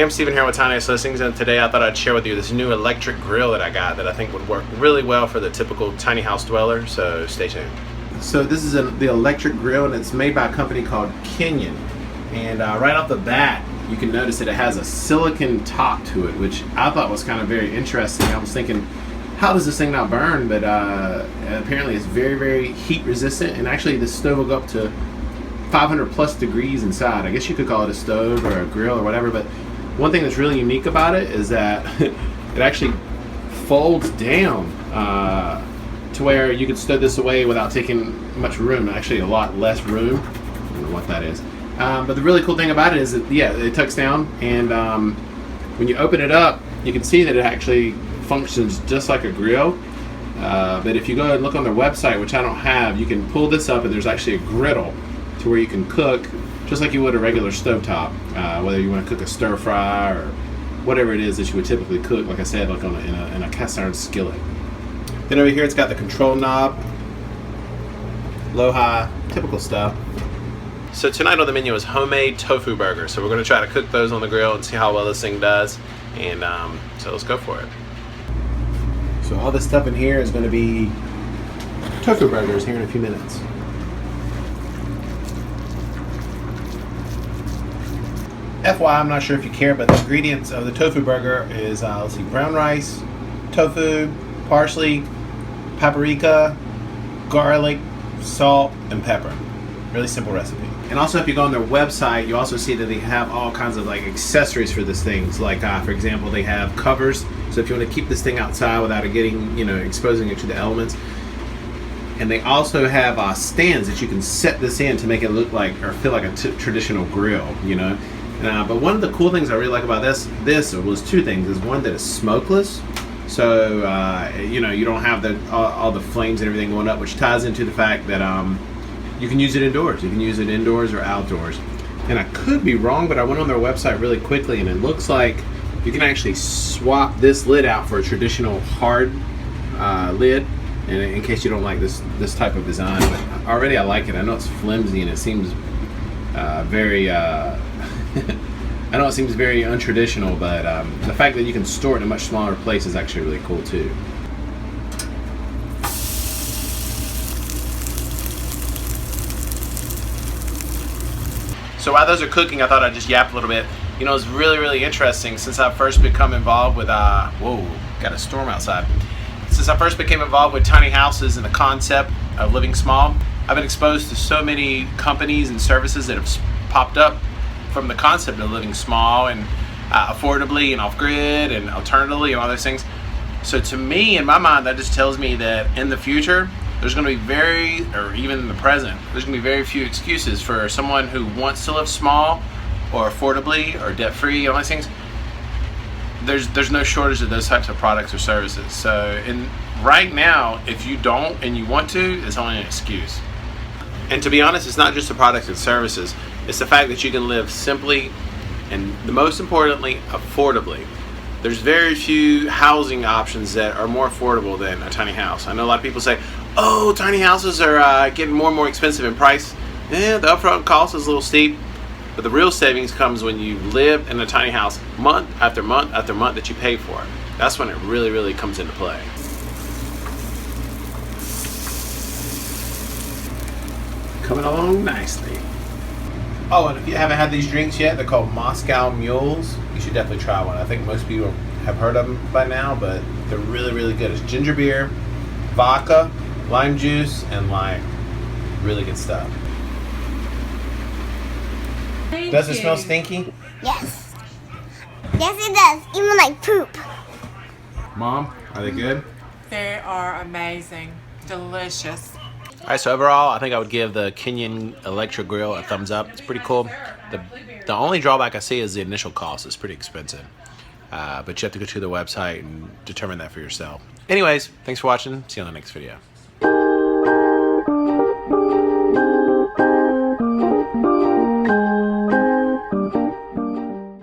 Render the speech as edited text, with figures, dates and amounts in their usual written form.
Hey, I'm Steven here with Tiny House Listings, and today I thought I'd share with you this new electric grill that I got that I think would work really well for the typical tiny house dweller, so stay tuned. So this is the electric grill, and it's made by a company called Kenyon. And right off the bat, you can notice that it has a silicon top to it, which I thought was kind of very interesting. I was thinking, how does this thing not burn? But apparently it's very, very heat resistant, and actually the stove will go up to 500 plus degrees inside. I guess you could call it a stove or a grill or whatever, but one thing that's really unique about it is that it actually folds down to where you could stow this away without taking much room. Actually, a lot less room. I don't know what that is. But the really cool thing about it is that, yeah, it tucks down, and when you open it up, you can see that it actually functions just like a grill. But if you go and look on their website, which I don't have, you can pull this up, and there's actually a griddle to where you can cook just like you would a regular stovetop, whether you want to cook a stir fry or whatever it is that you would typically cook, like I said, like on in a cast iron skillet. Then over here it's got the control knob, low high, typical stuff. So tonight on the menu is homemade tofu burgers. So we're going to try to cook those on the grill and see how well this thing does. And so let's go for it. So all this stuff in here is going to be tofu burgers here in a few minutes. FYI, I'm not sure if you care, but the ingredients of the tofu burger is, let's see, brown rice, tofu, parsley, paprika, garlic, salt, and pepper. Really simple recipe. And also, if you go on their website, you also see that they have all kinds of like accessories for this thing. So like, for example, they have covers. So if you want to keep this thing outside without it getting, exposing it to the elements. And they also have stands that you can set this in to make it look like or feel like a traditional grill, But one of the cool things I really like about this was two things. Is one, that it's smokeless, so you don't have all the flames and everything going up, which ties into the fact that you can use it indoors. You can use it indoors or outdoors. And I could be wrong, but I went on their website really quickly, and it looks like you can actually swap this lid out for a traditional hard lid. And in case you don't like this type of design, but already I like it. I know it's flimsy and it seems very. I know it seems very untraditional, but the fact that you can store it in a much smaller place is actually really cool too. So while those are cooking, I thought I'd just yap a little bit. It's really, really interesting since I first become involved with, whoa, got a storm outside. Since I first became involved with tiny houses and the concept of living small, I've been exposed to so many companies and services that have popped up from the concept of living small and affordably and off-grid and alternatively and all those things. So to me, in my mind, that just tells me that in the future, there's going to be or even in the present, there's going to be very few excuses for someone who wants to live small or affordably or debt-free, all those things. There's no shortage of those types of products or services. So right now, if you don't and you want to, it's only an excuse. And to be honest, it's not just the products and services. It's the fact that you can live simply and, most importantly, affordably. There's very few housing options that are more affordable than a tiny house. I know a lot of people say, oh, tiny houses are getting more and more expensive in price. Yeah, the upfront cost is a little steep. But the real savings comes when you live in a tiny house month after month after month that you pay for it. That's when it really, really comes into play. Coming along nicely. Oh, and if you haven't had these drinks yet, they're called Moscow Mules. You should definitely try one. I think most people have heard of them by now, but they're really, really good. It's ginger beer, vodka, lime juice, and lime. Really good stuff. Does it smell stinky? Yes. Yes, it does. Even like poop. Mom, are they good? They are amazing. Delicious. All right, so overall, I think I would give the Kenyon electric grill a thumbs up. It's pretty cool. The only drawback I see is the initial cost. It's pretty expensive. But you have to go to the website and determine that for yourself. Anyways, thanks for watching. See you on the next video.